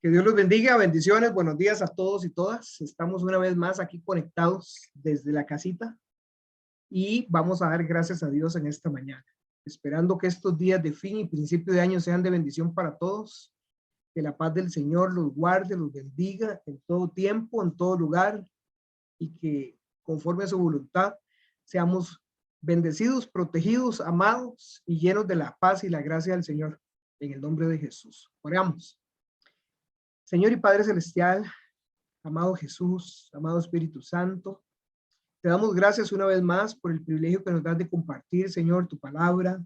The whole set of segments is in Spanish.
Que Dios los bendiga, bendiciones, buenos días a todos y todas. Estamos una vez más aquí conectados desde la casita y vamos a dar gracias a Dios en esta mañana, esperando que estos días de fin y principio de año sean de bendición para todos, que la paz del Señor los guarde, los bendiga en todo tiempo, en todo lugar y que conforme a su voluntad seamos bendecidos, protegidos, amados y llenos de la paz y la gracia del Señor. En el nombre de Jesús. Oramos. Señor y Padre Celestial, amado Jesús, amado Espíritu Santo, te damos gracias una vez más por el privilegio que nos das de compartir, Señor, tu palabra,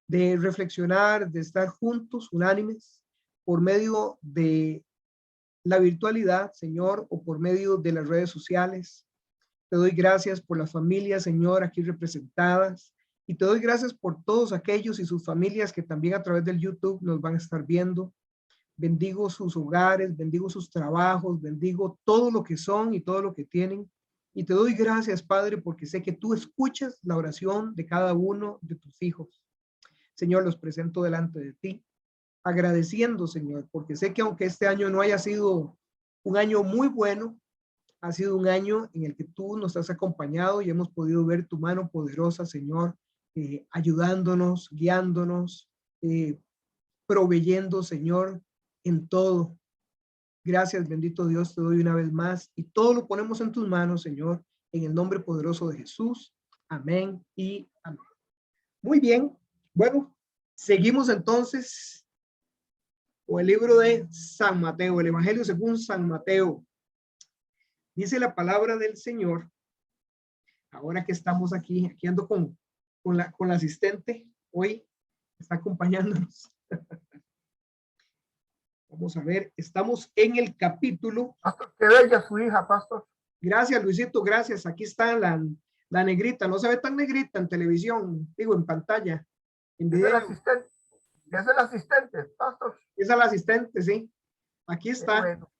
de reflexionar, de estar juntos, unánimes, por medio de la virtualidad, Señor, o por medio de las redes sociales. Te doy gracias por las familias, Señor, aquí representadas, y te doy gracias por todos aquellos y sus familias que también a través del YouTube nos van a estar viendo. Bendigo sus hogares, bendigo sus trabajos, bendigo todo lo que son y todo lo que tienen. Y te doy gracias, Padre, porque sé que tú escuchas la oración de cada uno de tus hijos. Señor, los presento delante de ti, agradeciendo, Señor, porque sé que aunque este año no haya sido un año muy bueno, ha sido un año en el que tú nos has acompañado y hemos podido ver tu mano poderosa, Señor, ayudándonos, guiándonos, proveyendo, Señor, en todo. Gracias, bendito Dios, te doy una vez más y todo lo ponemos en tus manos, Señor, en el nombre poderoso de Jesús. Amén y amén. Muy bien, bueno, seguimos entonces con el libro de San Mateo, el Evangelio según San Mateo. Dice la palabra del Señor, ahora que estamos aquí ando con la asistente, hoy está acompañándonos. Vamos a ver, estamos en el capítulo. Pastor, qué bella su hija, pastor. Gracias, Luisito, gracias. Aquí está la negrita. No se ve tan negrita en televisión, digo, en pantalla, en video. Es el asistente, pastor. Es el asistente, sí. Aquí está. Bueno.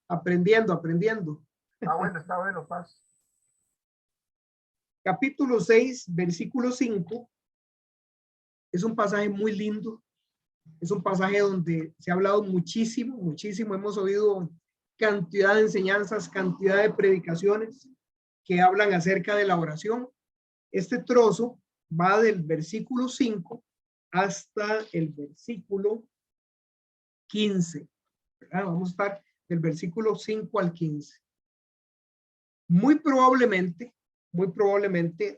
Aprendiendo. Está bueno, pastor. Capítulo 6, versículo 5. Es un pasaje muy lindo. Es un pasaje donde se ha hablado muchísimo. Hemos oído cantidad de enseñanzas, cantidad de predicaciones que hablan acerca de la oración. Este trozo va del versículo 5 hasta el versículo 15. ¿Verdad? Vamos a estar del versículo 5 al 15. Muy probablemente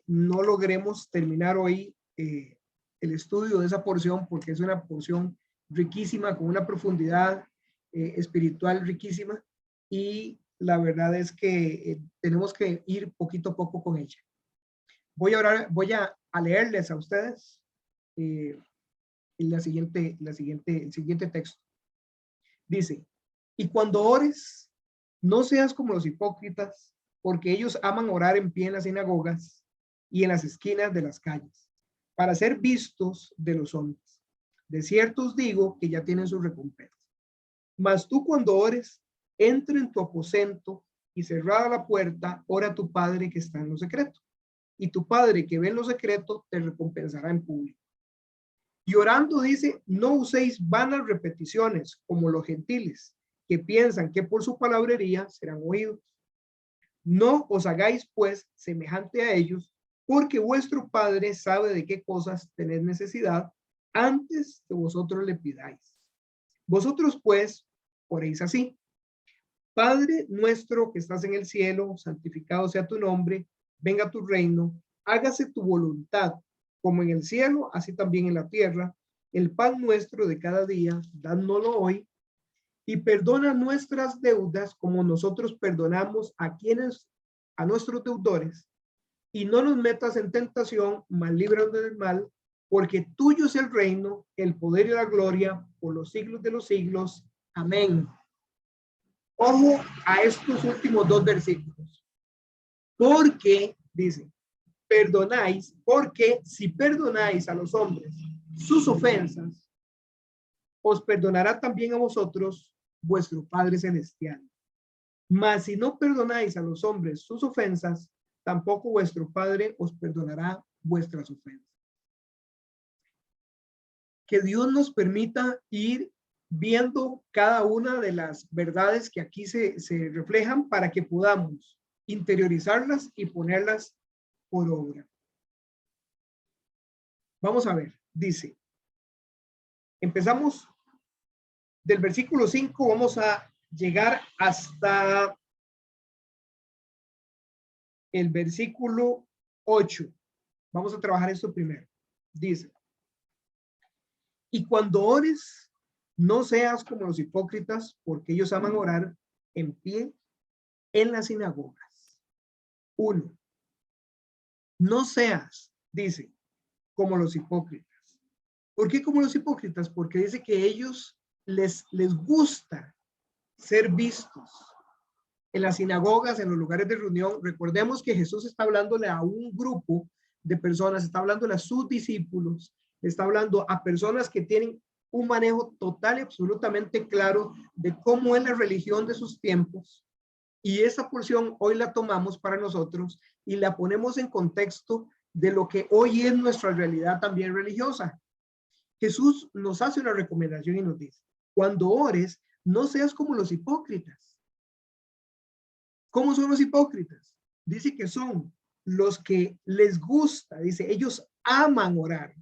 no logremos terminar hoy el estudio de esa porción porque es una porción riquísima, con una profundidad espiritual riquísima, y la verdad es que tenemos que ir poquito a poco con ella. Voy a leerles a ustedes el siguiente texto. Dice: y cuando ores, no seas como los hipócritas, porque ellos aman orar en pie en las sinagogas y en las esquinas de las calles, para ser vistos de los hombres. De cierto os digo que ya tienen su recompensa. Mas tú, cuando ores, entra en tu aposento y cerrada la puerta, ora a tu Padre que está en lo secreto. Y tu Padre que ve en lo secreto te recompensará en público. Y orando dice: no uséis vanas repeticiones como los gentiles, que piensan que por su palabrería serán oídos. No os hagáis pues semejante a ellos, porque vuestro Padre sabe de qué cosas tenéis necesidad antes que vosotros le pidáis. Vosotros pues oréis así: Padre nuestro que estás en el cielo, santificado sea tu nombre, venga tu reino, hágase tu voluntad, como en el cielo, así también en la tierra. El pan nuestro de cada día, dánoslo hoy, y perdona nuestras deudas como nosotros perdonamos a nuestros deudores, y no nos metas en tentación, mas líbranos del mal, porque tuyo es el reino, el poder y la gloria por los siglos de los siglos. Amén. Ojo a estos últimos dos versículos. Porque, dice, perdonáis, porque si perdonáis a los hombres sus ofensas, os perdonará también a vosotros vuestro Padre Celestial. Mas si no perdonáis a los hombres sus ofensas, tampoco vuestro Padre os perdonará vuestras ofensas. Que Dios nos permita ir viendo cada una de las verdades que aquí se reflejan para que podamos interiorizarlas y ponerlas por obra. Vamos a ver, dice, empezamos del versículo 5, vamos a llegar hasta el versículo 8. Vamos a trabajar esto primero. Dice, y cuando ores, no seas como los hipócritas, porque ellos aman orar en pie en las sinagogas. 1. No seas, dice, como los hipócritas. ¿Por qué como los hipócritas? Porque dice que ellos les gusta ser vistos en las sinagogas, en los lugares de reunión. Recordemos que Jesús está hablándole a un grupo de personas, está hablándole a sus discípulos, está hablando a personas que tienen un manejo total y absolutamente claro de cómo es la religión de sus tiempos. Y esa porción hoy la tomamos para nosotros y la ponemos en contexto de lo que hoy es nuestra realidad también religiosa. Jesús nos hace una recomendación y nos dice, cuando ores, no seas como los hipócritas. ¿Cómo son los hipócritas? Dice que son los que les gusta, dice, ellos aman orar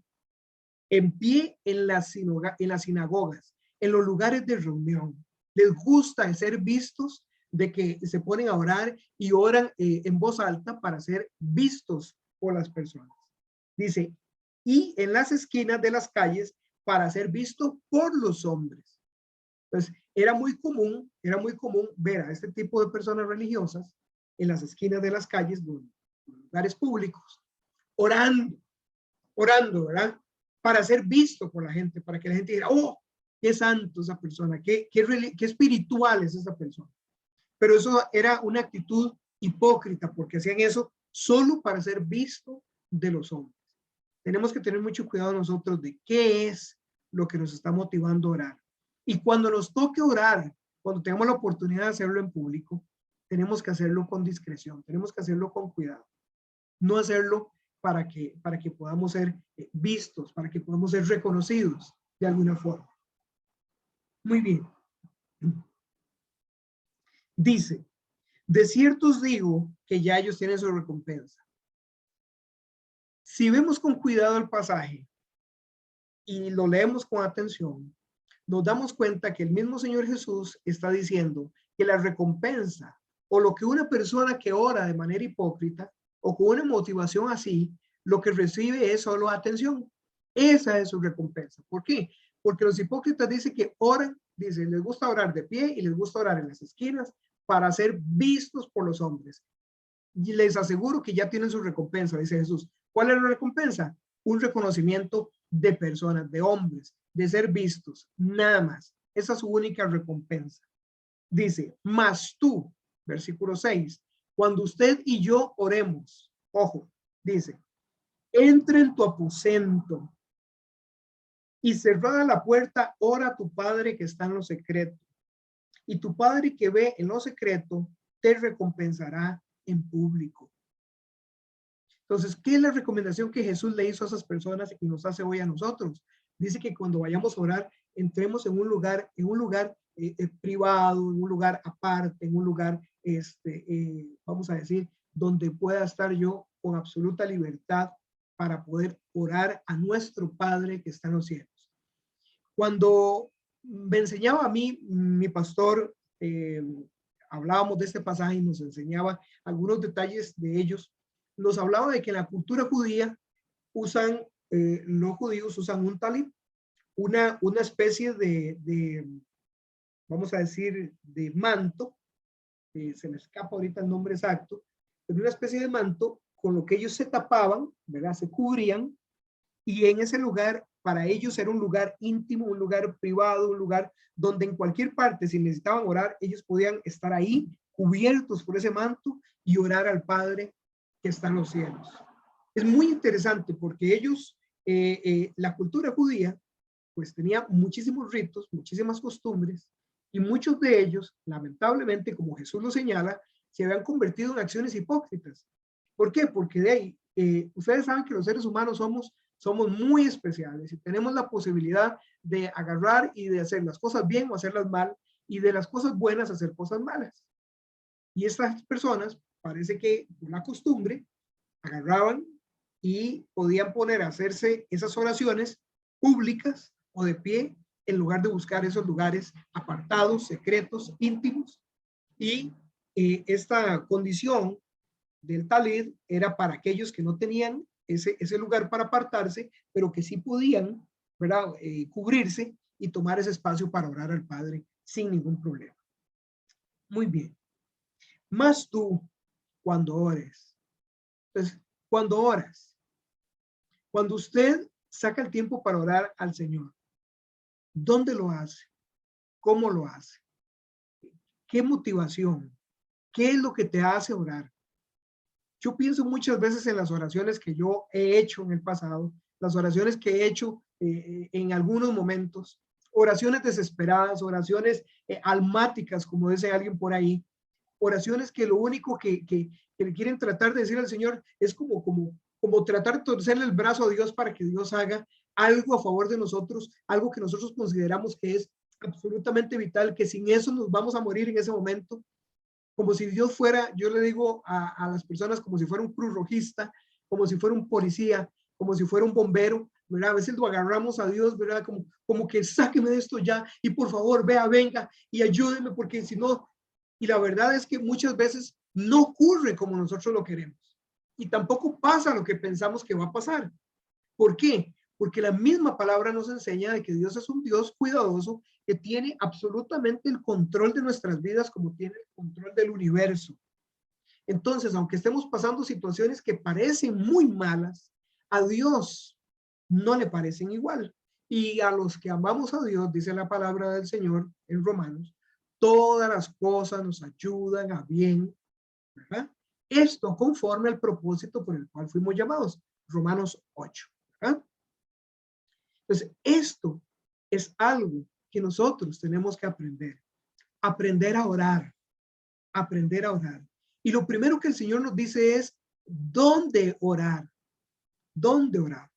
en pie en las sinagogas, en los lugares de reunión. Les gusta ser vistos, de que se ponen a orar y oran en voz alta para ser vistos por las personas. Dice, y en las esquinas de las calles para ser visto por los hombres. Entonces, era muy común ver a este tipo de personas religiosas en las esquinas de las calles, en lugares públicos, orando, ¿verdad? Para ser visto por la gente, para que la gente diga, oh, qué santo esa persona, qué espiritual es esa persona. Pero eso era una actitud hipócrita, porque hacían eso solo para ser visto de los hombres. Tenemos que tener mucho cuidado nosotros de qué es lo que nos está motivando a orar. Y cuando nos toque orar, cuando tengamos la oportunidad de hacerlo en público, tenemos que hacerlo con discreción, tenemos que hacerlo con cuidado. No hacerlo para que podamos ser vistos, para que podamos ser reconocidos de alguna forma. Muy bien. Dice, de cierto os digo que ya ellos tienen su recompensa. Si vemos con cuidado el pasaje y lo leemos con atención, nos damos cuenta que el mismo Señor Jesús está diciendo que la recompensa o lo que una persona que ora de manera hipócrita o con una motivación así, lo que recibe es solo atención. Esa es su recompensa. ¿Por qué? Porque los hipócritas dicen que oran, dicen, les gusta orar de pie y les gusta orar en las esquinas para ser vistos por los hombres. Y les aseguro que ya tienen su recompensa, dice Jesús. ¿Cuál es la recompensa? Un reconocimiento de personas, de hombres, de ser vistos, nada más. Esa es su única recompensa. Dice, mas tú, versículo 6, cuando usted y yo oremos, ojo, dice, entra en tu aposento y cerrada la puerta, ora a tu Padre que está en lo secreto. Y tu Padre que ve en lo secreto, te recompensará en público. Entonces, ¿qué es la recomendación que Jesús le hizo a esas personas y nos hace hoy a nosotros? Dice que cuando vayamos a orar, entremos en un lugar privado, en un lugar aparte, en un lugar, vamos a decir, donde pueda estar yo con absoluta libertad para poder orar a nuestro Padre que está en los cielos. Cuando me enseñaba a mí, mi pastor, hablábamos de este pasaje y nos enseñaba algunos detalles de ellos. Nos hablaba de que en la cultura judía los judíos usan un talib, una especie de, vamos a decir, de manto, se me escapa ahorita el nombre exacto, pero una especie de manto con lo que ellos se tapaban, ¿verdad? Se cubrían, y en ese lugar, para ellos era un lugar íntimo, un lugar privado, un lugar donde en cualquier parte, si necesitaban orar, ellos podían estar ahí, cubiertos por ese manto, y orar al Padre que está en los cielos. Es muy interesante porque ellos, la cultura judía, pues tenía muchísimos ritos, muchísimas costumbres, y muchos de ellos, lamentablemente, como Jesús lo señala, se habían convertido en acciones hipócritas. ¿Por qué? Porque de ahí, ustedes saben que los seres humanos somos somos muy especiales y tenemos la posibilidad de agarrar y de hacer las cosas bien o hacerlas mal, y de las cosas buenas hacer cosas malas. Y estas personas, parece que por la costumbre, agarraban y podían poner a hacerse esas oraciones públicas o de pie, en lugar de buscar esos lugares apartados, secretos, íntimos. Y esta condición del talid era para aquellos que no tenían ese lugar para apartarse, pero que sí podían, ¿verdad? Cubrirse y tomar ese espacio para orar al Padre sin ningún problema. Muy bien. Más tú, cuando ores. Entonces, cuando oras, cuando usted saca el tiempo para orar al Señor, ¿dónde lo hace? ¿Cómo lo hace? ¿Qué motivación? ¿Qué es lo que te hace orar? Yo pienso muchas veces en las oraciones que yo he hecho en el pasado, las oraciones que he hecho en algunos momentos, oraciones desesperadas, oraciones almáticas, como dice alguien por ahí, oraciones que lo único que le quieren tratar de decir al Señor es como tratar de torcerle el brazo a Dios para que Dios haga algo a favor de nosotros, algo que nosotros consideramos que es absolutamente vital, que sin eso nos vamos a morir en ese momento, como si Dios fuera, yo le digo a las personas como si fuera un cruz rojista, como si fuera un policía, como si fuera un bombero, ¿verdad? A veces lo agarramos a Dios, ¿verdad? Como que sáqueme de esto ya y por favor, vea, venga y ayúdeme porque si no, y la verdad es que muchas veces no ocurre como nosotros lo queremos y tampoco pasa lo que pensamos que va a pasar. ¿Por qué? Porque la misma palabra nos enseña de que Dios es un Dios cuidadoso que tiene absolutamente el control de nuestras vidas como tiene el control del universo. Entonces, aunque estemos pasando situaciones que parecen muy malas, a Dios no le parecen igual. Y a los que amamos a Dios, dice la palabra del Señor en Romanos, todas las cosas nos ayudan a bien, ¿verdad? Esto conforme al propósito por el cual fuimos llamados. Romanos 8, ¿verdad? Entonces, esto es algo que nosotros tenemos que aprender. Aprender a orar. Aprender a orar. Y lo primero que el Señor nos dice es, ¿dónde orar? ¿Dónde orar?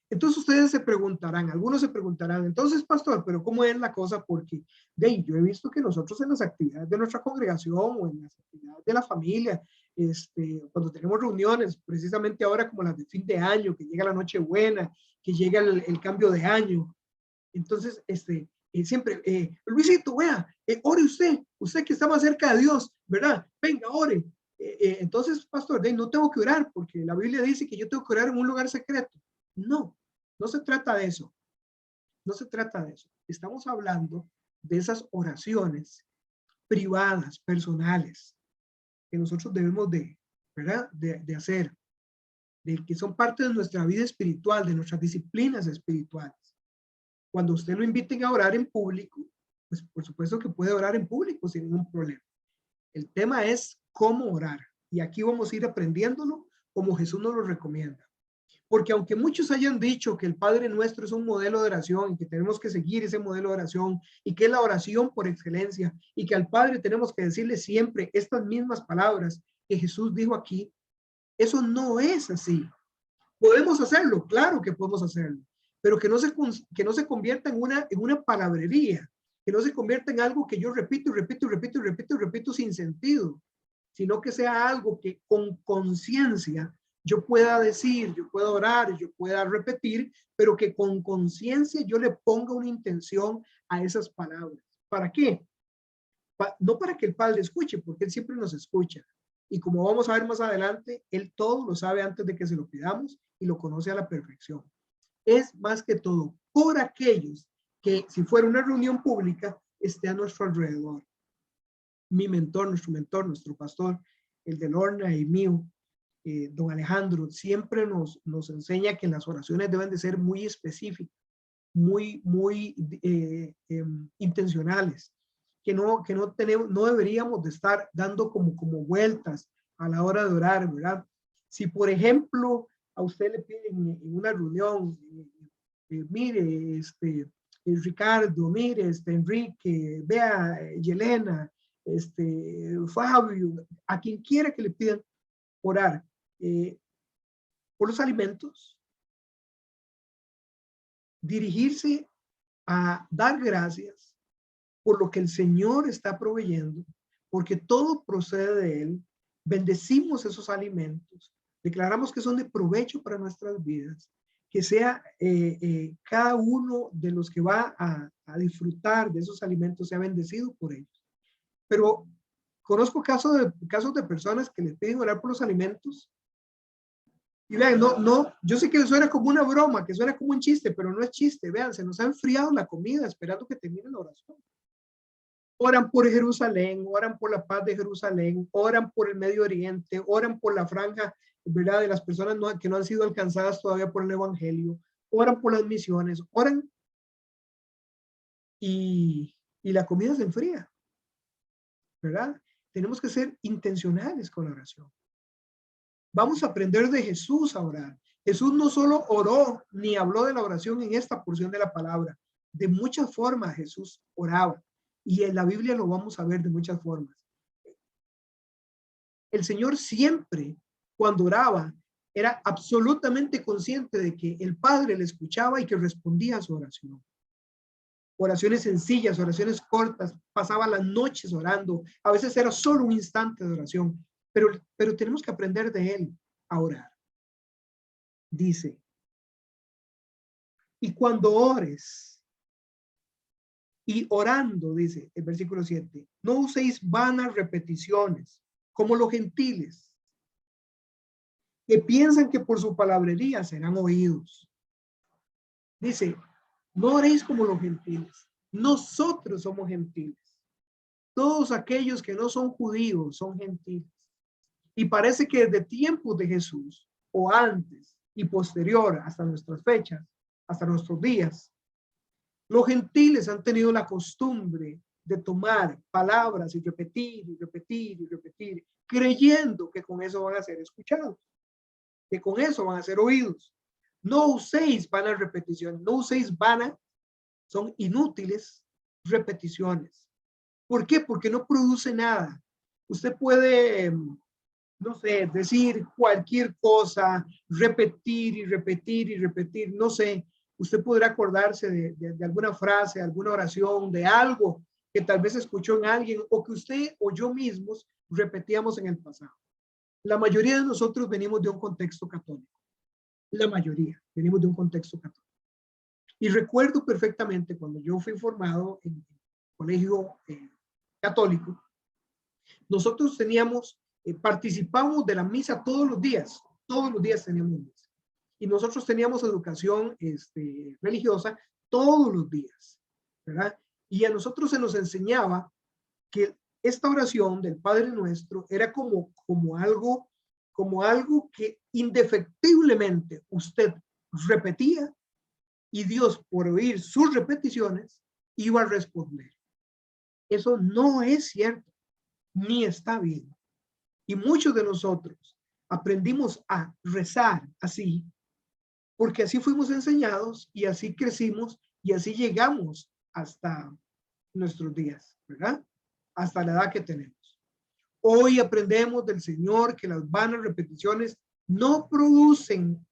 Entonces ustedes se preguntarán, algunos se preguntarán, entonces, pastor, pero ¿cómo es la cosa? Porque yo he visto que nosotros en las actividades de nuestra congregación o en las actividades de la familia, cuando tenemos reuniones, precisamente ahora como las de fin de año, que llega la Nochebuena, que llega el cambio de año, entonces, siempre, Luisito, vea, ore usted que está más cerca de Dios, ¿verdad? Venga, ore. Entonces, pastor, no tengo que orar porque la Biblia dice que yo tengo que orar en un lugar secreto. No, no se trata de eso. No se trata de eso. Estamos hablando de esas oraciones privadas, personales, que nosotros debemos de, ¿verdad? De hacer, de que son parte de nuestra vida espiritual, de nuestras disciplinas espirituales. Cuando usted lo inviten a orar en público, pues por supuesto que puede orar en público sin ningún problema. El tema es cómo orar. Y aquí vamos a ir aprendiéndolo como Jesús nos lo recomienda. Porque aunque muchos hayan dicho que el Padre Nuestro es un modelo de oración y que tenemos que seguir ese modelo de oración y que es la oración por excelencia y que al Padre tenemos que decirle siempre estas mismas palabras que Jesús dijo aquí, eso no es así. ¿Podemos hacerlo? Claro que podemos hacerlo, pero que no se convierta en una palabrería, que no se convierta en algo que yo repito y repito y repito y repito y repito sin sentido, sino que sea algo que con conciencia yo pueda decir, yo pueda orar, yo pueda repetir, pero que con conciencia yo le ponga una intención a esas palabras. ¿Para qué? No para que el Padre escuche, porque Él siempre nos escucha. Y como vamos a ver más adelante, Él todo lo sabe antes de que se lo pidamos y lo conoce a la perfección. Es más que todo por aquellos que, si fuera una reunión pública, esté a nuestro alrededor. Mi mentor, nuestro pastor, el de Lorna y mío, don Alejandro, siempre nos enseña que las oraciones deben de ser muy específicas, muy intencionales, que no tenemos, no deberíamos de estar dando como vueltas a la hora de orar, ¿verdad? Si, por ejemplo, a usted le piden en una reunión, mire, Ricardo, mire, Enrique, vea, Yelena, Fabio, a quien quiera que le pidan orar por los alimentos, dirigirse a dar gracias por lo que el Señor está proveyendo, porque todo procede de Él. Bendecimos esos alimentos, declaramos que son de provecho para nuestras vidas, que sea cada uno de los que va a disfrutar de esos alimentos sea bendecido por ellos. Pero conozco casos de personas que les piden orar por los alimentos. Y vean, yo sé que suena como una broma, que suena como un chiste, pero no es chiste. Vean, se nos ha enfriado la comida esperando que termine la oración. Oran por Jerusalén, oran por la paz de Jerusalén, oran por el Medio Oriente, oran por la franja, ¿verdad?, de las personas que no han sido alcanzadas todavía por el Evangelio, oran por las misiones, oran y la comida se enfría, ¿verdad? Tenemos que ser intencionales con la oración. Vamos a aprender de Jesús a orar. Jesús no solo oró ni habló de la oración en esta porción de la palabra. De muchas formas Jesús oraba. Y en la Biblia lo vamos a ver de muchas formas. El Señor siempre, cuando oraba, era absolutamente consciente de que el Padre le escuchaba y que respondía a su oración. Oraciones sencillas, oraciones cortas, pasaba las noches orando. A veces era solo un instante de oración, pero tenemos que aprender de Él a orar. Dice, y cuando ores, y orando, dice el versículo 7, no uséis vanas repeticiones, como los gentiles, que piensan que por su palabrería serán oídos. Dice, no oréis como los gentiles. Nosotros somos gentiles. Todos aquellos que no son judíos son gentiles. Y parece que desde tiempos de Jesús, o antes y posterior hasta nuestras fechas, hasta nuestros días, los gentiles han tenido la costumbre de tomar palabras y repetir y repetir y repetir, creyendo que con eso van a ser escuchados, que con eso van a ser oídos. No uséis vanas repeticiones, no uséis vanas, son inútiles repeticiones. ¿Por qué? Porque no produce nada. Usted puede, no sé, decir cualquier cosa, repetir y repetir y repetir, no sé. Usted podrá acordarse de alguna frase, alguna oración, de algo que tal vez escuchó en alguien o que usted o yo mismos repetíamos en el pasado. La mayoría de nosotros venimos de un contexto católico. La mayoría venimos de un contexto católico. Y recuerdo perfectamente cuando yo fui formado en el colegio católico, nosotros participamos de la misa todos los días teníamos misa. Y nosotros teníamos educación religiosa todos los días, ¿verdad? Y a nosotros se nos enseñaba que esta oración del Padre Nuestro era como algo que indefectiblemente usted repetía y Dios, por oír sus repeticiones, iba a responder. Eso no es cierto, ni está bien. Y muchos de nosotros aprendimos a rezar así, porque así fuimos enseñados y así crecimos y así llegamos hasta nuestros días, ¿verdad? Hasta la edad que tenemos. Hoy aprendemos del Señor que las vanas repeticiones no producen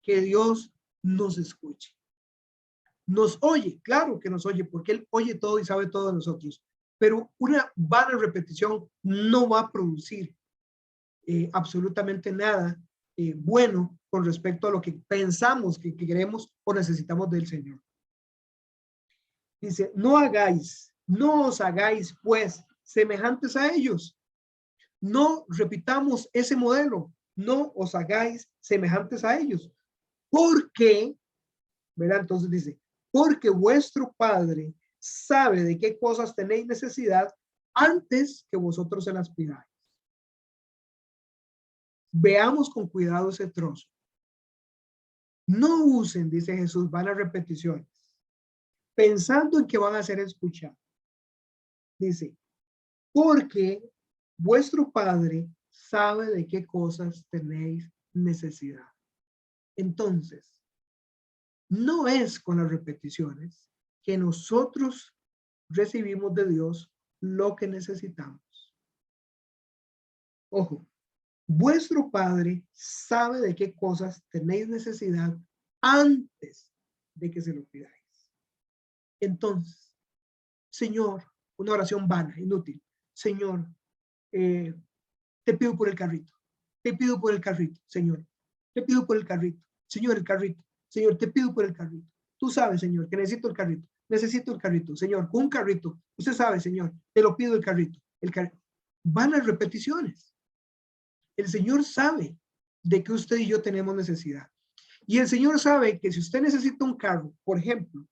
que Dios nos escuche. Nos oye, claro que nos oye, porque Él oye todo y sabe todo de nosotros, pero una vana repetición no va a producir absolutamente nada bueno con respecto a lo que pensamos que queremos o necesitamos del Señor. Dice, no os hagáis pues semejantes a ellos. No repitamos ese modelo, no os hagáis semejantes a ellos. Porque, ¿verdad? Entonces dice, porque vuestro Padre sabe de qué cosas tenéis necesidad antes que vosotros se las pidáis. Veamos con cuidado ese trozo. No usen, dice Jesús, vanas repeticiones, pensando en que van a ser escuchados. Dice, porque vuestro Padre sabe de qué cosas tenéis necesidad. Entonces, no es con las repeticiones que nosotros recibimos de Dios lo que necesitamos. Ojo, vuestro Padre sabe de qué cosas tenéis necesidad antes de que se lo pidáis. Entonces, Señor, una oración vana, inútil. Señor, te pido por el carrito. Te pido por el carrito, Señor. Te pido por el carrito. Señor, el carrito. Señor, te pido por el carrito. Tú sabes, Señor, que necesito el carrito. Necesito el carrito. Señor, con un carrito. Usted sabe, Señor, te lo pido el carrito. Vanas repeticiones. El Señor sabe de que usted y yo tenemos necesidad. Y el Señor sabe que si usted necesita un carro, por ejemplo,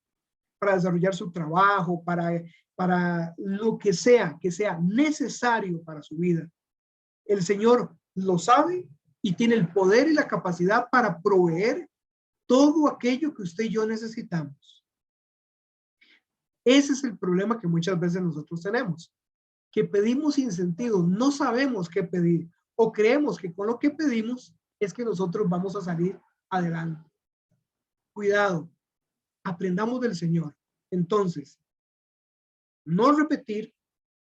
para desarrollar su trabajo, para lo que sea necesario para su vida, el Señor lo sabe y tiene el poder y la capacidad para proveer todo aquello que usted y yo necesitamos. Ese es el problema que muchas veces nosotros tenemos, que pedimos sin sentido, no sabemos qué pedir o creemos que con lo que pedimos es que nosotros vamos a salir adelante. Cuidado, aprendamos del Señor. Entonces, no repetir,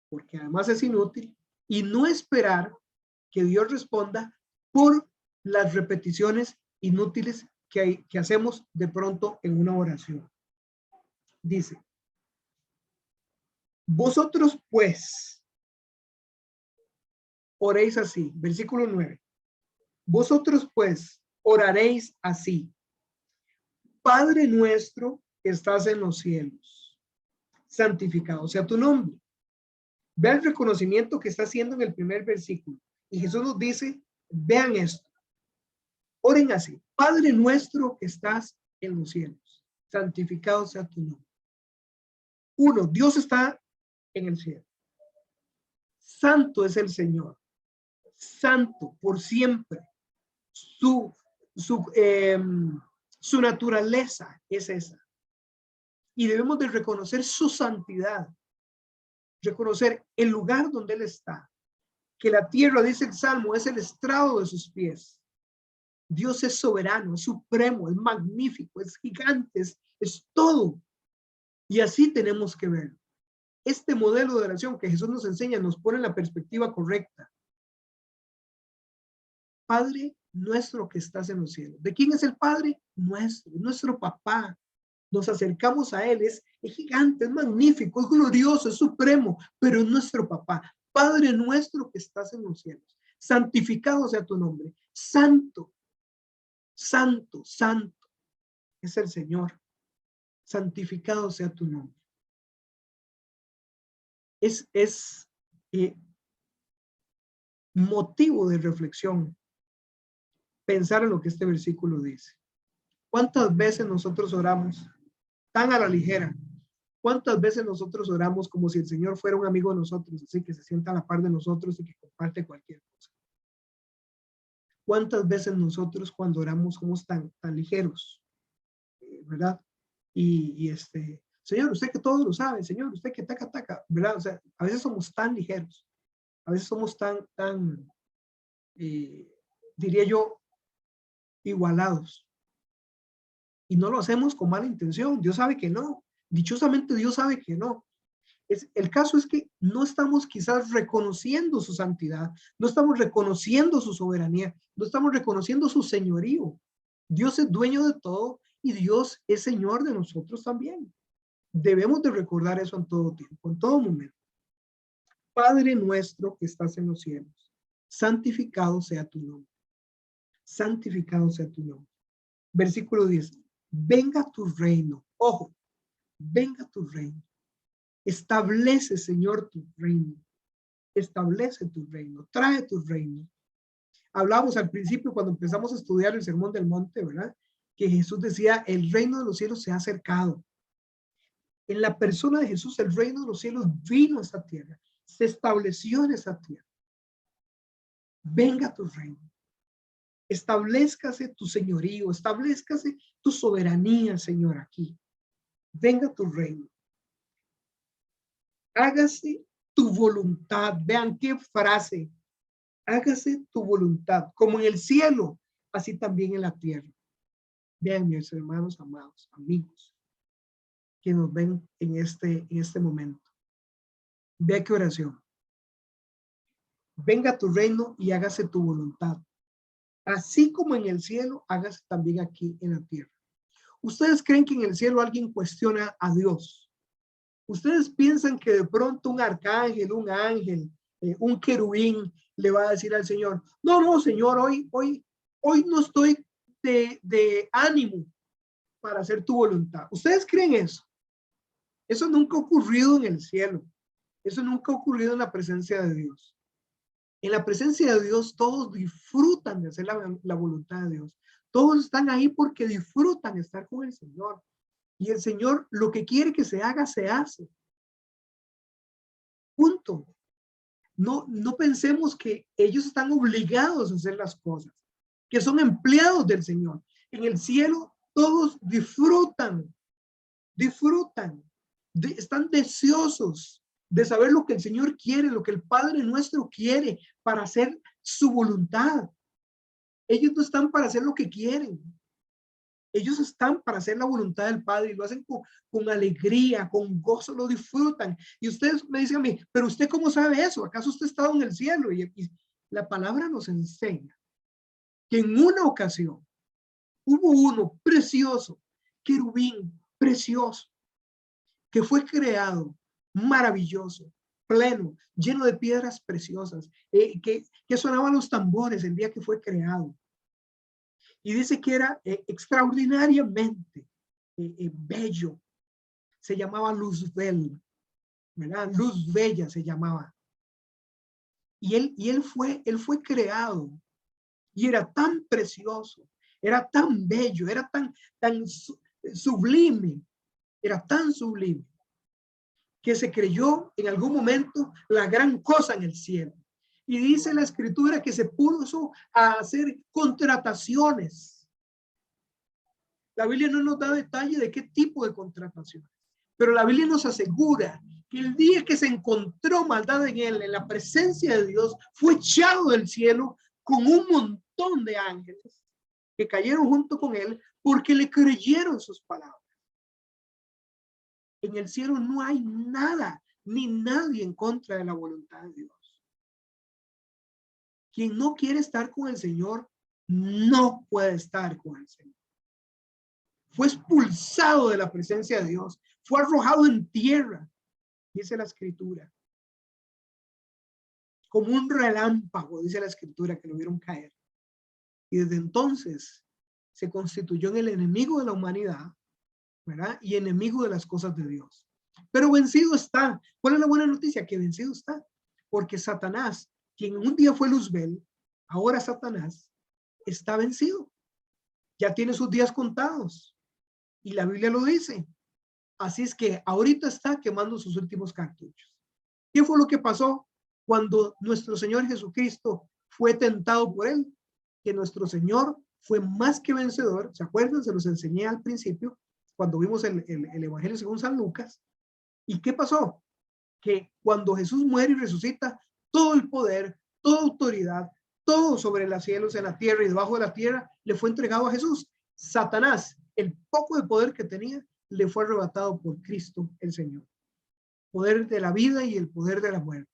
porque además es inútil, y no esperar que Dios responda por las repeticiones inútiles que hacemos de pronto en una oración. Dice, vosotros pues oréis así, versículo 9. Vosotros pues oraréis así. Padre nuestro que estás en los cielos, santificado sea tu nombre. Ve el reconocimiento que está haciendo en el primer versículo. Y Jesús nos dice, vean esto. Oren así. Padre nuestro que estás en los cielos, santificado sea tu nombre. Uno, Dios está en el cielo. Santo es el Señor. Santo por siempre. Su naturaleza es esa. Y debemos de reconocer su santidad. Reconocer el lugar donde Él está. Que la tierra, dice el Salmo, es el estrado de sus pies. Dios es soberano, es supremo, es magnífico, es gigante, es todo. Y así tenemos que ver. Este modelo de oración que Jesús nos enseña nos pone en la perspectiva correcta. Padre nuestro que estás en los cielos. ¿De quién es el Padre? Nuestro papá. Nos acercamos a Él, es gigante, es magnífico, es glorioso, es supremo, pero es nuestro papá. Padre nuestro que estás en los cielos. Santificado sea tu nombre. Santo, santo, santo es el Señor. Santificado sea tu nombre. Es motivo de reflexión pensar en lo que este versículo dice. ¿Cuántas veces nosotros oramos tan a la ligera? ¿Cuántas veces nosotros oramos como si el Señor fuera un amigo de nosotros, así que se sienta a la par de nosotros y que comparte cualquier cosa? ¿Cuántas veces nosotros cuando oramos somos tan ligeros? ¿Verdad? Señor, usted que todo lo sabe, Señor, usted que taca, ¿verdad? O sea, a veces somos tan ligeros, a veces somos tan diría yo, igualados. Y no lo hacemos con mala intención. Dios sabe que no. Dichosamente Dios sabe que no. El caso es que no estamos quizás reconociendo su santidad, no estamos reconociendo su soberanía, no estamos reconociendo su señorío. Dios es dueño de todo y Dios es Señor de nosotros también. Debemos de recordar eso en todo tiempo, en todo momento. Padre nuestro que estás en los cielos, santificado sea tu nombre. Santificado sea tu nombre. Versículo 10. Venga tu reino. Ojo, venga tu reino. Establece, Señor, tu reino. Establece tu reino. Trae tu reino. Hablamos al principio cuando empezamos a estudiar el Sermón del Monte, ¿verdad? Que Jesús decía, el reino de los cielos se ha acercado. En la persona de Jesús, el reino de los cielos vino a esta tierra. Se estableció en esta tierra. Venga tu reino. Establezcase tu señorío, establezcase tu soberanía, Señor, aquí. Venga tu reino. Hágase tu voluntad. Vean qué frase. Hágase tu voluntad, como en el cielo, así también en la tierra. Vean, mis hermanos amados, amigos, que nos ven en este momento. Vea qué oración. Venga tu reino y hágase tu voluntad. Así como en el cielo, hágase también aquí en la tierra. ¿Ustedes creen que en el cielo alguien cuestiona a Dios? ¿Ustedes piensan que de pronto un arcángel, un ángel, un querubín le va a decir al Señor, no, no, Señor, hoy no estoy de ánimo para hacer tu voluntad? ¿Ustedes creen eso? Eso nunca ha ocurrido en el cielo. Eso nunca ha ocurrido en la presencia de Dios. En la presencia de Dios todos disfrutan de hacer la voluntad de Dios. Todos están ahí porque disfrutan estar con el Señor. Y el Señor lo que quiere que se haga, se hace. Punto. No pensemos que ellos están obligados a hacer las cosas, que son empleados del Señor. En el cielo todos disfrutan, están deseosos de saber lo que el Señor quiere, lo que el Padre nuestro quiere para hacer su voluntad. Ellos no están para hacer lo que quieren. Ellos están para hacer la voluntad del Padre y lo hacen con alegría, con gozo, lo disfrutan. Y ustedes me dicen a mí, pero ¿usted cómo sabe eso? ¿Acaso usted ha estado en el cielo? Y la palabra nos enseña que en una ocasión hubo uno precioso, querubín precioso, que fue creado, maravilloso, pleno, lleno de piedras preciosas, que sonaban los tambores el día que fue creado. Y dice que era extraordinariamente bello. Se llamaba Luzbel, ¿verdad? Luz Bella se llamaba. Y él fue creado y era tan precioso, era tan bello, era tan sublime, era tan sublime que se creyó en algún momento la gran cosa en el cielo. Y dice la escritura que se puso a hacer contrataciones. La Biblia no nos da detalle de qué tipo de contrataciones, pero la Biblia nos asegura que el día que se encontró maldad en él, en la presencia de Dios, fue echado del cielo con un montón de ángeles que cayeron junto con él porque le creyeron sus palabras. En el cielo no hay nada ni nadie en contra de la voluntad de Dios. Quien no quiere estar con el Señor, no puede estar con el Señor. Fue expulsado de la presencia de Dios, fue arrojado en tierra, dice la escritura, como un relámpago, dice la escritura, que lo vieron caer. Y desde entonces se constituyó en el enemigo de la humanidad, ¿verdad? Y enemigo de las cosas de Dios. Pero vencido está. ¿Cuál es la buena noticia? Que vencido está. Porque Satanás, quien un día fue Luzbel, ahora Satanás está vencido. Ya tiene sus días contados. Y la Biblia lo dice. Así es que ahorita está quemando sus últimos cartuchos. ¿Qué fue lo que pasó cuando nuestro Señor Jesucristo fue tentado por él? Que nuestro Señor fue más que vencedor. ¿Se acuerdan? Se los enseñé al principio cuando vimos el Evangelio según San Lucas. ¿Y qué pasó? Que cuando Jesús muere y resucita, todo el poder, toda autoridad, todo sobre los cielos, en la tierra y debajo de la tierra, le fue entregado a Jesús. Satanás, el poco de poder que tenía, le fue arrebatado por Cristo el Señor. Poder de la vida y el poder de la muerte.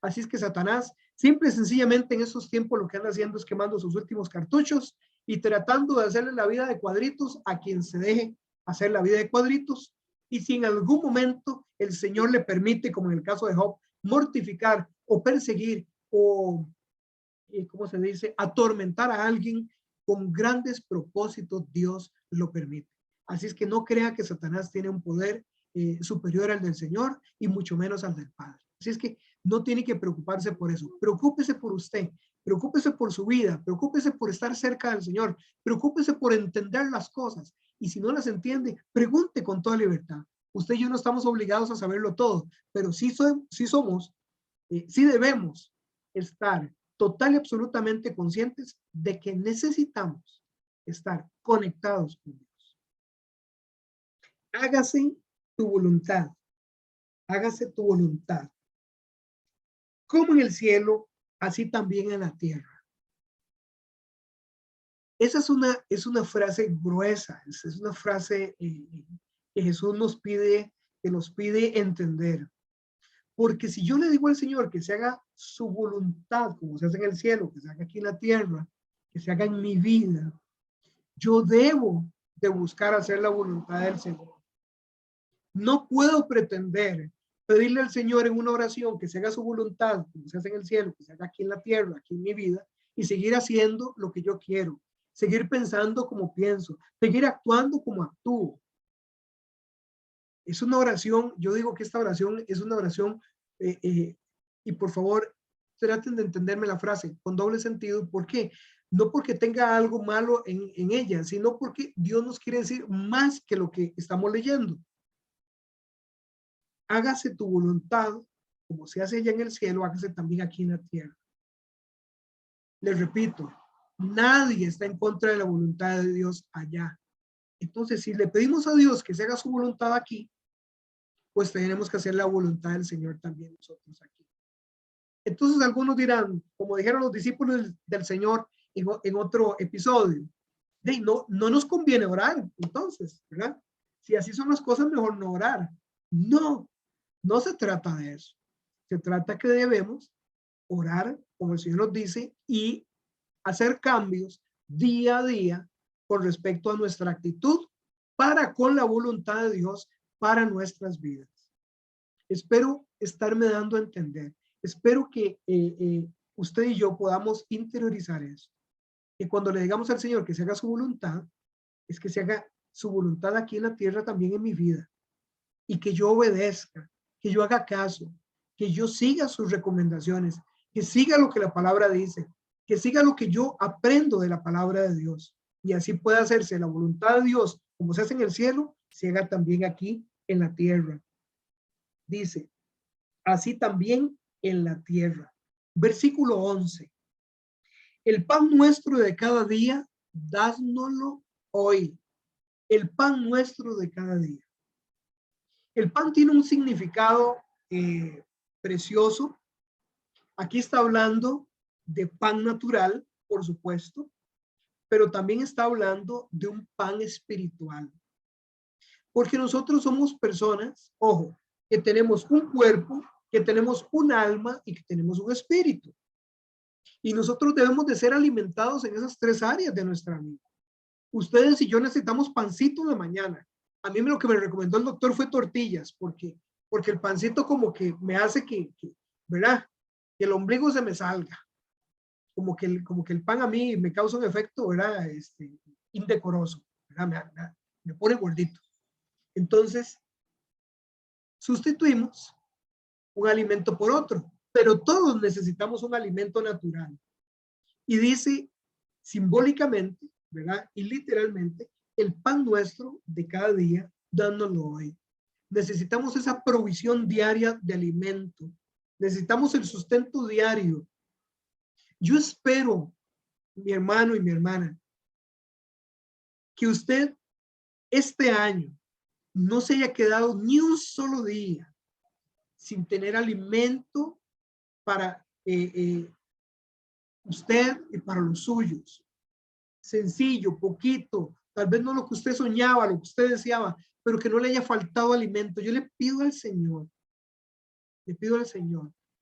Así es que Satanás, simple y sencillamente en esos tiempos, lo que anda haciendo es quemando sus últimos cartuchos y tratando de hacerle la vida de cuadritos a quien se deje hacer la vida de cuadritos. Y si en algún momento el Señor le permite, como en el caso de Job, mortificar o perseguir o, ¿cómo se dice?, atormentar a alguien con grandes propósitos, Dios lo permite. Así es que no crea que Satanás tiene un poder superior al del Señor y mucho menos al del Padre. Así es que no tiene que preocuparse por eso. Preocúpese por usted, preocúpese por su vida, preocúpese por estar cerca del Señor, preocúpese por entender las cosas. Y si no las entiende, pregunte con toda libertad. Usted y yo no estamos obligados a saberlo todo, pero sí debemos estar total y absolutamente conscientes de que necesitamos estar conectados con Dios. Hágase tu voluntad. Hágase tu voluntad. Como en el cielo, así también en la tierra. Esa es una frase gruesa, es una frase que Jesús nos pide entender. Porque si yo le digo al Señor que se haga su voluntad, como se hace en el cielo, que se haga aquí en la tierra, que se haga en mi vida, yo debo de buscar hacer la voluntad del Señor. No puedo pretender pedirle al Señor en una oración que se haga su voluntad, como se hace en el cielo, que se haga aquí en la tierra, aquí en mi vida, y seguir haciendo lo que yo quiero, seguir pensando como pienso, seguir actuando como actúo. Es una oración, yo digo que esta oración es una oración, y por favor, traten de entenderme la frase con doble sentido. ¿Por qué? No porque tenga algo malo en ella, sino porque Dios nos quiere decir más que lo que estamos leyendo. Hágase tu voluntad, como se hace allá en el cielo, hágase también aquí en la tierra. Les repito, nadie está en contra de la voluntad de Dios allá. Entonces, si le pedimos a Dios que se haga su voluntad aquí, pues tenemos que hacer la voluntad del Señor también nosotros aquí. Entonces algunos dirán, como dijeron los discípulos del Señor en otro episodio, no nos conviene orar, entonces, ¿verdad? Si así son las cosas, mejor no orar. No, no se trata de eso. Se trata que debemos orar, como el Señor nos dice, y hacer cambios día a día con respecto a nuestra actitud para con la voluntad de Dios para nuestras vidas. Espero estarme dando a entender. Espero que usted y yo podamos interiorizar eso. Que cuando le digamos al Señor que se haga su voluntad, es que se haga su voluntad aquí en la tierra también en mi vida. Y que yo obedezca, que yo haga caso, que yo siga sus recomendaciones, que siga lo que la palabra dice, que siga lo que yo aprendo de la palabra de Dios. Y así pueda hacerse la voluntad de Dios, como se hace en el cielo, se haga también aquí en la tierra. Dice, así también en la tierra. Versículo 11. El pan nuestro de cada día, dásnoslo hoy. El pan nuestro de cada día. El pan tiene un significado precioso. Aquí está hablando de pan natural, por supuesto, pero también está hablando de un pan espiritual. Porque nosotros somos personas, ojo, que tenemos un cuerpo, que tenemos un alma y que tenemos un espíritu. Y nosotros debemos de ser alimentados en esas tres áreas de nuestra vida. Ustedes y yo necesitamos pancito en la mañana. A mí lo que me recomendó el doctor fue tortillas, porque el pancito como que me hace ¿verdad? Que el ombligo se me salga. Como que el pan a mí me causa un efecto, ¿verdad? Indecoroso, ¿verdad? Me pone gordito. Entonces, sustituimos un alimento por otro, pero todos necesitamos un alimento natural. Y dice simbólicamente, ¿verdad? Y literalmente, el pan nuestro de cada día, dándolo hoy. Necesitamos esa provisión diaria de alimento. Necesitamos el sustento diario. Yo espero, mi hermano y mi hermana, que usted este año no se haya quedado ni un solo día sin tener alimento para usted y para los suyos. Sencillo, poquito, tal vez no lo que usted soñaba, lo que usted deseaba, pero que no le haya faltado alimento. Yo le pido al Señor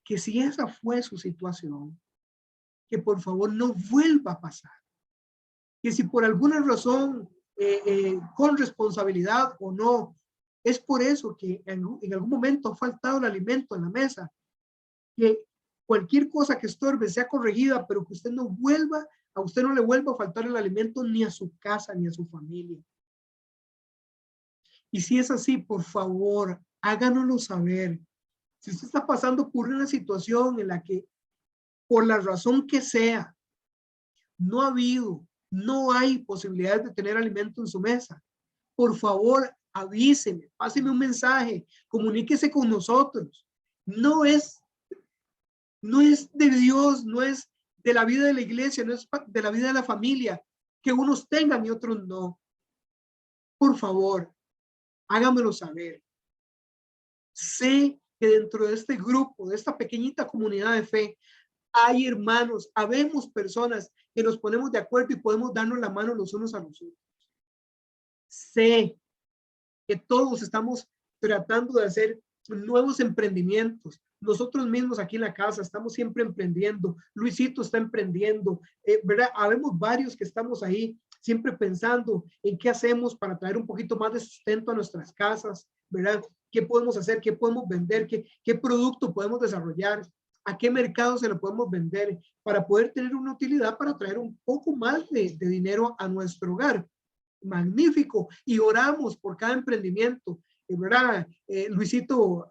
que si esa fue su situación, que por favor no vuelva a pasar. Que si por alguna razón, con responsabilidad o no, es por eso que en algún momento ha faltado el alimento en la mesa, que cualquier cosa que estorbe sea corregida, pero que usted no le vuelva a faltar el alimento ni a su casa ni a su familia. Y si es así, por favor, háganoslo saber. Si usted está pasando por una situación en la que, por la razón que sea, no hay posibilidades de tener alimento en su mesa, por favor, avíseme, páseme un mensaje, comuníquese con nosotros. No es de Dios, no es de la vida de la iglesia, no es de la vida de la familia, que unos tengan y otros no. Por favor, hágamelo saber. Sé que dentro de este grupo, de esta pequeñita comunidad de fe, hay hermanos, habemos personas que nos ponemos de acuerdo y podemos darnos la mano los unos a los otros. Sé que todos estamos tratando de hacer nuevos emprendimientos. Nosotros mismos aquí en la casa estamos siempre emprendiendo. Luisito está emprendiendo, ¿verdad? Habemos varios que estamos ahí siempre pensando en qué hacemos para traer un poquito más de sustento a nuestras casas, ¿verdad? ¿Qué podemos hacer? ¿Qué podemos vender? ¿Qué producto podemos desarrollar? ¿A qué mercado se lo podemos vender para poder tener una utilidad para traer un poco más de dinero a nuestro hogar? Magnífico. Y oramos por cada emprendimiento. ¿Verdad? Luisito,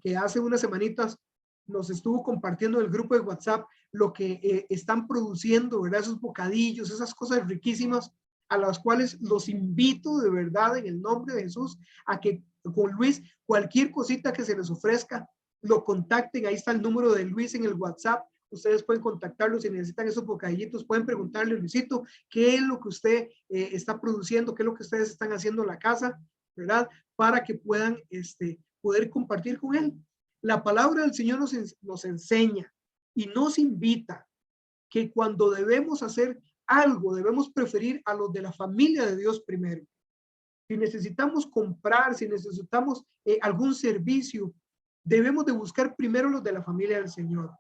que hace unas semanitas nos estuvo compartiendo en el grupo de WhatsApp lo que están produciendo, ¿verdad? Esos bocadillos, esas cosas riquísimas a las cuales los invito de verdad en el nombre de Jesús a que con Luis cualquier cosita que se les ofrezca lo contacten. Ahí está el número de Luis en el WhatsApp. Ustedes pueden contactarlo si necesitan esos bocadillitos, pueden preguntarle, Luisito, qué es lo que usted está produciendo, qué es lo que ustedes están haciendo en la casa, ¿verdad? Para que puedan poder compartir con él. La palabra del Señor nos enseña y nos invita que cuando debemos hacer algo, debemos preferir a los de la familia de Dios primero. Si necesitamos comprar, si necesitamos algún servicio, debemos de buscar primero los de la familia del Señor.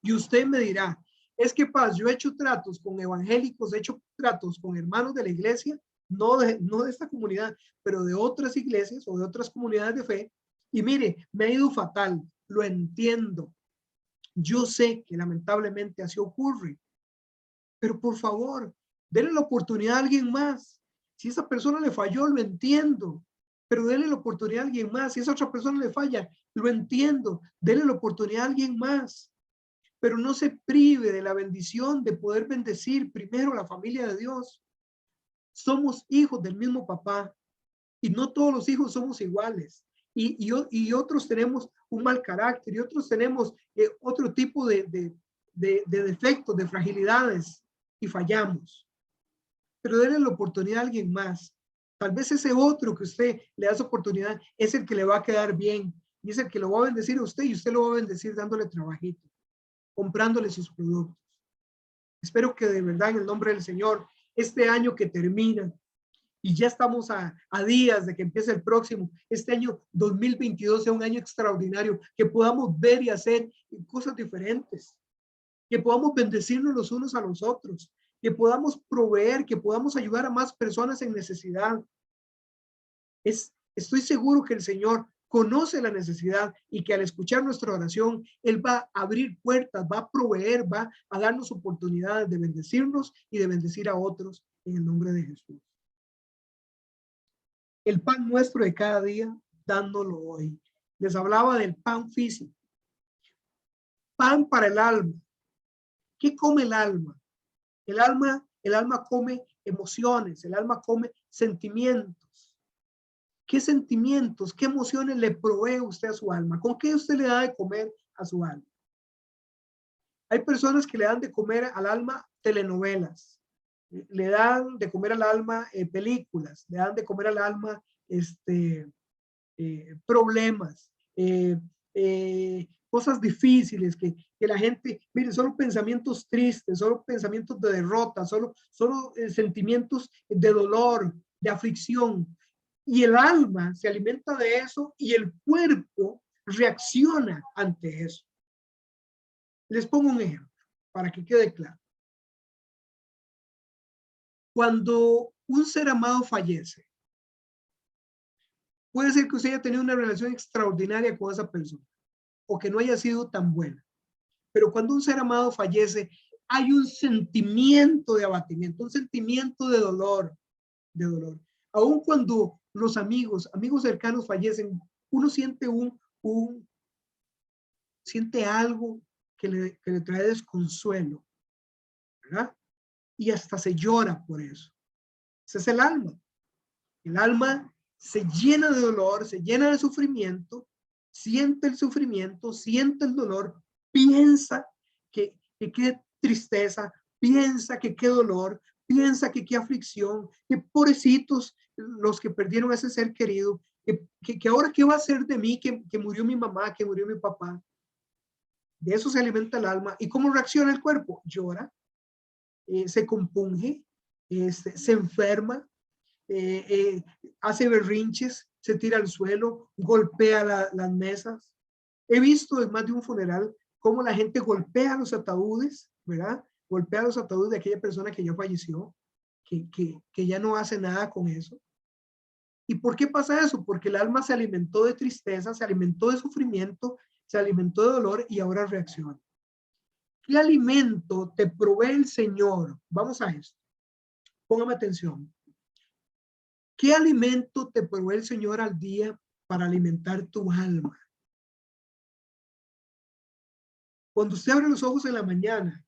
Y usted me dirá, es que Paz, yo he hecho tratos con evangélicos, he hecho tratos con hermanos de la iglesia, no de esta comunidad, pero de otras iglesias o de otras comunidades de fe. Y mire, me ha ido fatal, lo entiendo. Yo sé que lamentablemente así ocurre, pero por favor, denle la oportunidad a alguien más. Si esa persona le falló, lo entiendo, pero denle la oportunidad a alguien más. Si esa otra persona le falla, lo entiendo, denle la oportunidad a alguien más. Pero no se prive de la bendición de poder bendecir primero la familia de Dios. Somos hijos del mismo papá y no todos los hijos somos iguales. Y otros tenemos un mal carácter y otros tenemos otro tipo de defectos, de fragilidades y fallamos. Pero denle la oportunidad a alguien más. Tal vez ese otro que usted le da esa oportunidad es el que le va a quedar bien y es el que lo va a bendecir a usted y usted lo va a bendecir dándole trabajito, comprándole sus productos. Espero que de verdad en el nombre del Señor, este año que termina, y ya estamos a días de que empiece el próximo, este año 2022 sea un año extraordinario, que podamos ver y hacer cosas diferentes, que podamos bendecirnos los unos a los otros, que podamos proveer, que podamos ayudar a más personas en necesidad. Estoy seguro que el Señor conoce la necesidad y que al escuchar nuestra oración, Él va a abrir puertas, va a proveer, va a darnos oportunidades de bendecirnos y de bendecir a otros en el nombre de Jesús. El pan nuestro de cada día, dándolo hoy. Les hablaba del pan físico. Pan para el alma. ¿Qué come el alma? El alma come emociones, el alma come sentimientos. ¿Qué sentimientos, qué emociones le provee usted a su alma? ¿Con qué usted le da de comer a su alma? Hay personas que le dan de comer al alma telenovelas, le dan de comer al alma películas, le dan de comer al alma problemas, cosas difíciles que la gente, mire, solo pensamientos tristes, solo pensamientos de derrota, solo sentimientos de dolor, de aflicción. Y el alma se alimenta de eso y el cuerpo reacciona ante eso. Les pongo un ejemplo para que quede claro. Cuando un ser amado fallece, puede ser que usted haya tenido una relación extraordinaria con esa persona o que no haya sido tan buena. Pero cuando un ser amado fallece, hay un sentimiento de abatimiento, un sentimiento de dolor, de dolor. Aun cuando los amigos cercanos fallecen, uno siente siente algo que le trae desconsuelo, ¿verdad? Y hasta se llora por eso. Ese es el alma. El alma se llena de dolor, se llena de sufrimiento, siente el sufrimiento, siente el dolor, piensa que qué tristeza, piensa que qué dolor, piensa que qué aflicción, que pobrecitos los que perdieron a ese ser querido, que ahora qué va a ser de mí, que murió mi mamá, que murió mi papá. De eso se alimenta el alma. ¿Y cómo reacciona el cuerpo? Llora, se compunge, se enferma, hace berrinches, se tira al suelo, golpea las mesas. He visto en más de un funeral cómo la gente golpea los ataúdes, ¿verdad? Golpea los ataúdes de aquella persona que ya falleció. que ya no hace nada con eso. ¿Y por qué pasa eso? Porque el alma se alimentó de tristeza, se alimentó de sufrimiento, se alimentó de dolor y ahora reacciona. ¿Qué alimento te provee el Señor? Vamos a esto. Póngame atención. ¿Qué alimento te provee el Señor al día para alimentar tu alma? Cuando usted abre los ojos en la mañana,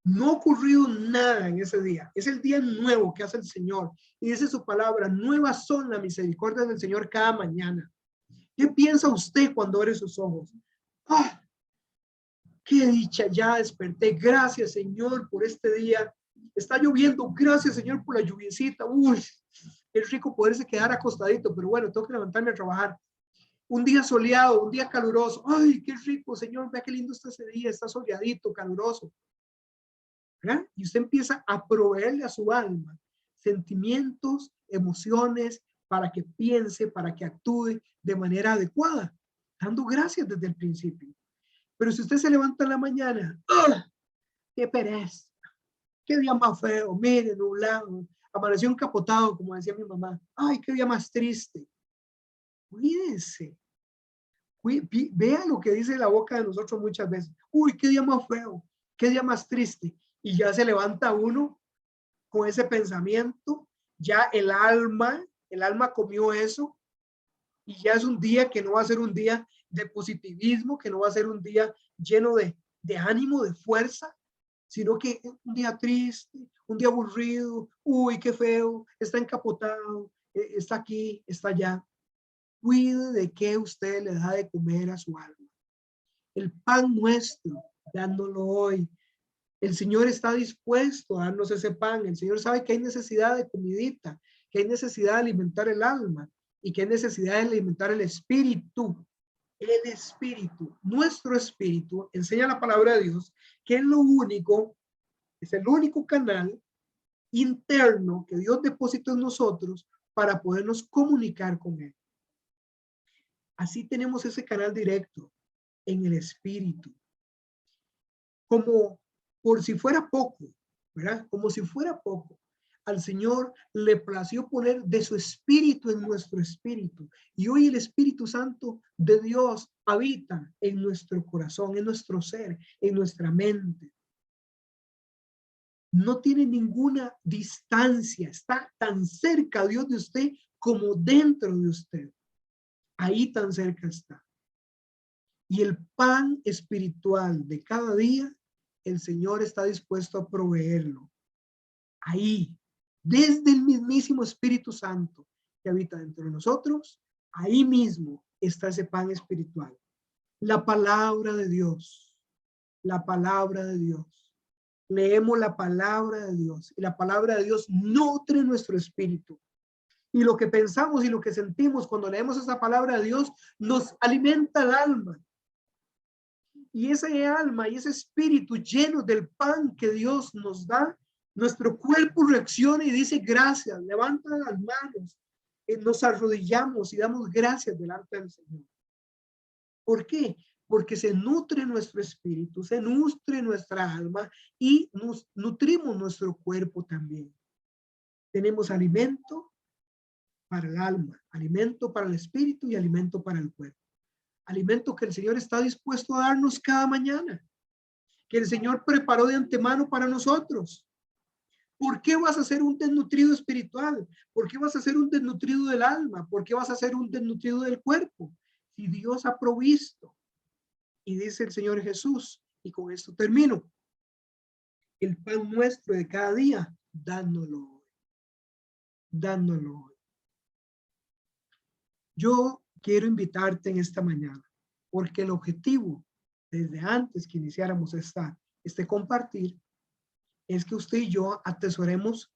no ha ocurrido nada en ese día. Es el día nuevo que hace el Señor. Y dice su palabra, nuevas son las misericordias del Señor cada mañana. ¿Qué piensa usted cuando abre sus ojos? ¡Ah! ¡Qué dicha! Ya desperté. Gracias, Señor, por este día. Está lloviendo. Gracias, Señor, por la lluviecita. Uy, es rico poderse quedar acostadito, pero bueno, tengo que levantarme a trabajar. Un día soleado, un día caluroso. ¡Ay, qué rico, Señor! Vea qué lindo está ese día. Está soleadito, caluroso. ¿Verdad? Y usted empieza a proveerle a su alma sentimientos, emociones, para que piense, para que actúe de manera adecuada, dando gracias desde el principio. Pero si usted se levanta en la mañana, ¡oh, qué pereza! ¡Qué día más feo! Mire, nublado, amaneció encapotado, como decía mi mamá. ¡Ay, qué día más triste! Cuídense. Vea lo que dice la boca de nosotros muchas veces. ¡Uy, qué día más feo! ¡Qué día más triste! Y ya se levanta uno con ese pensamiento, ya el alma comió eso y ya es un día que no va a ser un día de positivismo, que no va a ser un día lleno de ánimo, de fuerza, sino que un día triste, un día aburrido, uy, qué feo, está encapotado, está aquí, está allá. Cuide de qué usted le da de comer a su alma. El pan nuestro, dándolo hoy. El Señor está dispuesto a darnos ese pan. El Señor sabe que hay necesidad de comidita, que hay necesidad de alimentar el alma y que hay necesidad de alimentar el espíritu. El espíritu, nuestro espíritu, enseña la palabra de Dios, que es lo único, es el único canal interno que Dios depositó en nosotros para podernos comunicar con Él. Así tenemos ese canal directo en el espíritu. Como por si fuera poco, ¿verdad? Como si fuera poco. Al Señor le plació poner de su espíritu en nuestro espíritu. Y hoy el Espíritu Santo de Dios habita en nuestro corazón, en nuestro ser, en nuestra mente. No tiene ninguna distancia. Está tan cerca Dios de usted como dentro de usted. Ahí tan cerca está. Y el pan espiritual de cada día, el Señor está dispuesto a proveerlo. Ahí, desde el mismísimo Espíritu Santo que habita dentro de nosotros, ahí mismo está ese pan espiritual. La palabra de Dios, la palabra de Dios. Leemos la palabra de Dios y la palabra de Dios nutre nuestro espíritu. Y lo que pensamos y lo que sentimos cuando leemos esa palabra de Dios nos alimenta el alma. Y ese alma y ese espíritu lleno del pan que Dios nos da, nuestro cuerpo reacciona y dice gracias, levanta las manos, nos arrodillamos y damos gracias delante del Señor. ¿Por qué? Porque se nutre nuestro espíritu, se nutre nuestra alma y nos nutrimos nuestro cuerpo también. Tenemos alimento para el alma, alimento para el espíritu y alimento para el cuerpo. Alimento que el Señor está dispuesto a darnos cada mañana, que el Señor preparó de antemano para nosotros. ¿Por qué vas a ser un desnutrido espiritual? ¿Por qué vas a ser un desnutrido del alma? ¿Por qué vas a ser un desnutrido del cuerpo? Si Dios ha provisto. Y dice el Señor Jesús, y con esto termino, el pan nuestro de cada día, dándolo hoy. Dándolo hoy. Yo quiero invitarte en esta mañana, porque el objetivo, desde antes que iniciáramos este compartir, es que usted y yo atesoremos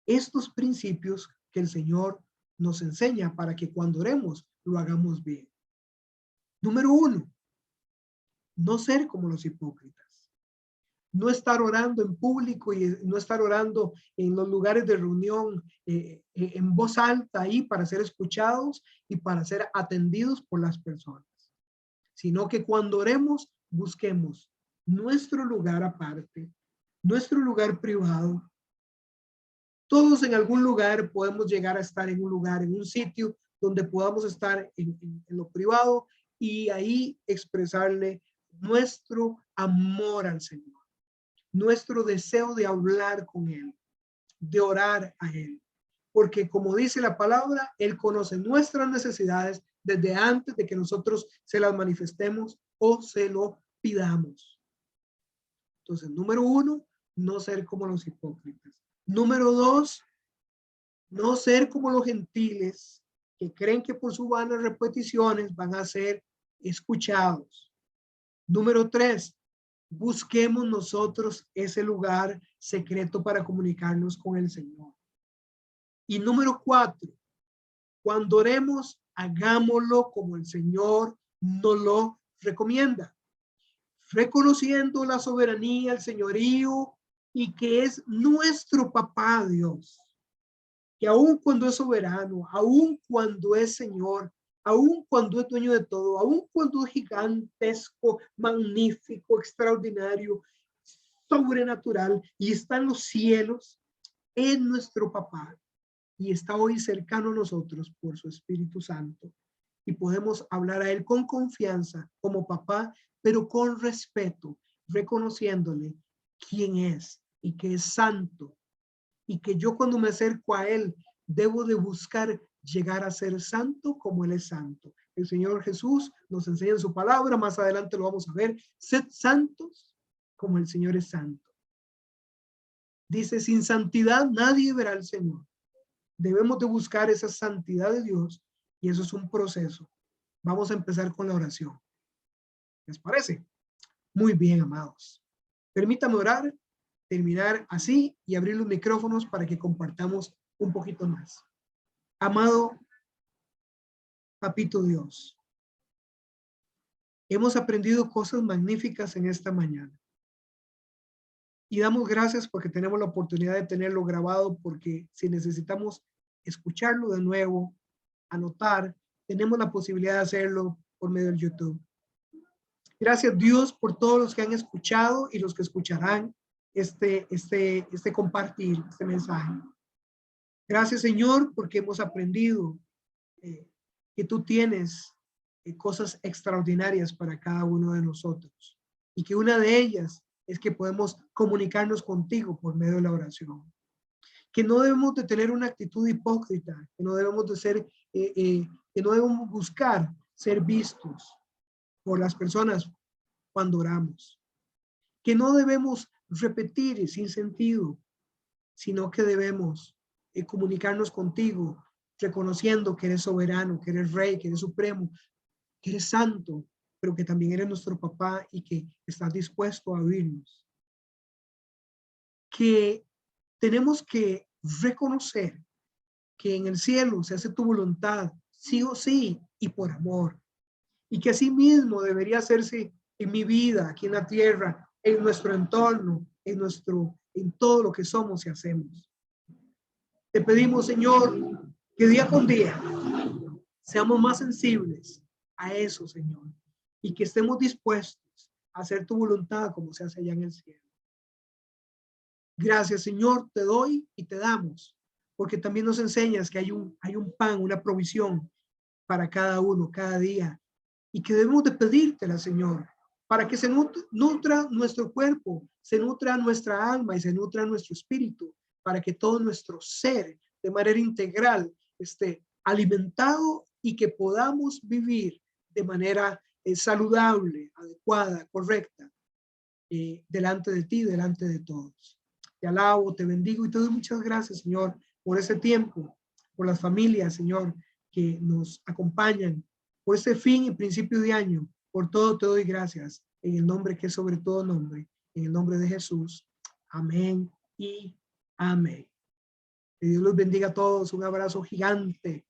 estos principios que el Señor nos enseña para que cuando oremos lo hagamos bien. Número 1, no ser como los hipócritas. No estar orando en público y no estar orando en los lugares de reunión en voz alta ahí para ser escuchados y para ser atendidos por las personas, sino que cuando oremos busquemos nuestro lugar aparte, nuestro lugar privado, Todos en algún lugar podemos llegar a estar en un lugar, en un sitio donde podamos estar en lo privado y ahí expresarle nuestro amor al Señor, nuestro deseo de hablar con Él, de orar a Él. Porque como dice la palabra, Él conoce nuestras necesidades desde antes de que nosotros se las manifestemos o se lo pidamos. Entonces, número 1, no ser como los hipócritas. Número 2, no ser como los gentiles que creen que por sus vanas repeticiones van a ser escuchados. Número 3, busquemos nosotros ese lugar secreto para comunicarnos con el Señor. Y número 4, cuando oremos, hagámoslo como el Señor nos lo recomienda, reconociendo la soberanía, el señorío y que es nuestro papá Dios, que aun cuando es soberano, aun cuando es Señor, aun cuando es dueño de todo, aun cuando es gigantesco, magnífico, extraordinario, sobrenatural y está en los cielos, es nuestro papá y está hoy cercano a nosotros por su Espíritu Santo y podemos hablar a él con confianza como papá, pero con respeto, reconociéndole quién es y que es santo y que yo cuando me acerco a él debo de buscar llegar a ser santo como él es santo. El Señor Jesús nos enseña en su palabra, más adelante lo vamos a ver, sed santos como el Señor es santo. Dice, sin santidad nadie verá al Señor. Debemos de buscar esa santidad de Dios y eso es un proceso. Vamos a empezar con la oración. ¿Les parece? Muy bien, amados. Permítame orar, terminar así y abrir los micrófonos para que compartamos un poquito más. Amado Papito Dios, hemos aprendido cosas magníficas en esta mañana. Y damos gracias porque tenemos la oportunidad de tenerlo grabado, porque si necesitamos escucharlo de nuevo, anotar, tenemos la posibilidad de hacerlo por medio del YouTube. Gracias Dios por todos los que han escuchado y los que escucharán este compartir, este mensaje. Gracias Señor porque hemos aprendido que tú tienes cosas extraordinarias para cada uno de nosotros y que una de ellas es que podemos comunicarnos contigo por medio de la oración. Que no debemos de tener una actitud hipócrita, que no debemos de ser, que no debemos buscar ser vistos por las personas cuando oramos. Que no debemos repetir sin sentido, sino que debemos comunicarnos contigo, reconociendo que eres soberano, que eres rey, que eres supremo, que eres santo, pero que también eres nuestro papá y que estás dispuesto a oírnos. Que tenemos que reconocer que en el cielo se hace tu voluntad, sí o sí, y por amor. Y que así mismo debería hacerse en mi vida, aquí en la tierra, en nuestro entorno, en todo lo que somos y hacemos. Te pedimos, Señor, que día con día seamos más sensibles a eso, Señor, y que estemos dispuestos a hacer tu voluntad como se hace allá en el cielo. Gracias, Señor, te doy y te damos, porque también nos enseñas que hay un pan, una provisión para cada uno, cada día, y que debemos de pedírtela, Señor, para que se nutra nuestro cuerpo, se nutra nuestra alma y se nutra nuestro espíritu, para que todo nuestro ser de manera integral esté alimentado y que podamos vivir de manera saludable, adecuada, correcta, delante de ti, delante de todos. Te alabo, te bendigo y te doy muchas gracias, Señor, por ese tiempo, por las familias, Señor, que nos acompañan, por este fin y principio de año. Por todo te doy gracias, en el nombre que es sobre todo nombre, en el nombre de Jesús. Amén y amén. Que Dios los bendiga a todos. Un abrazo gigante.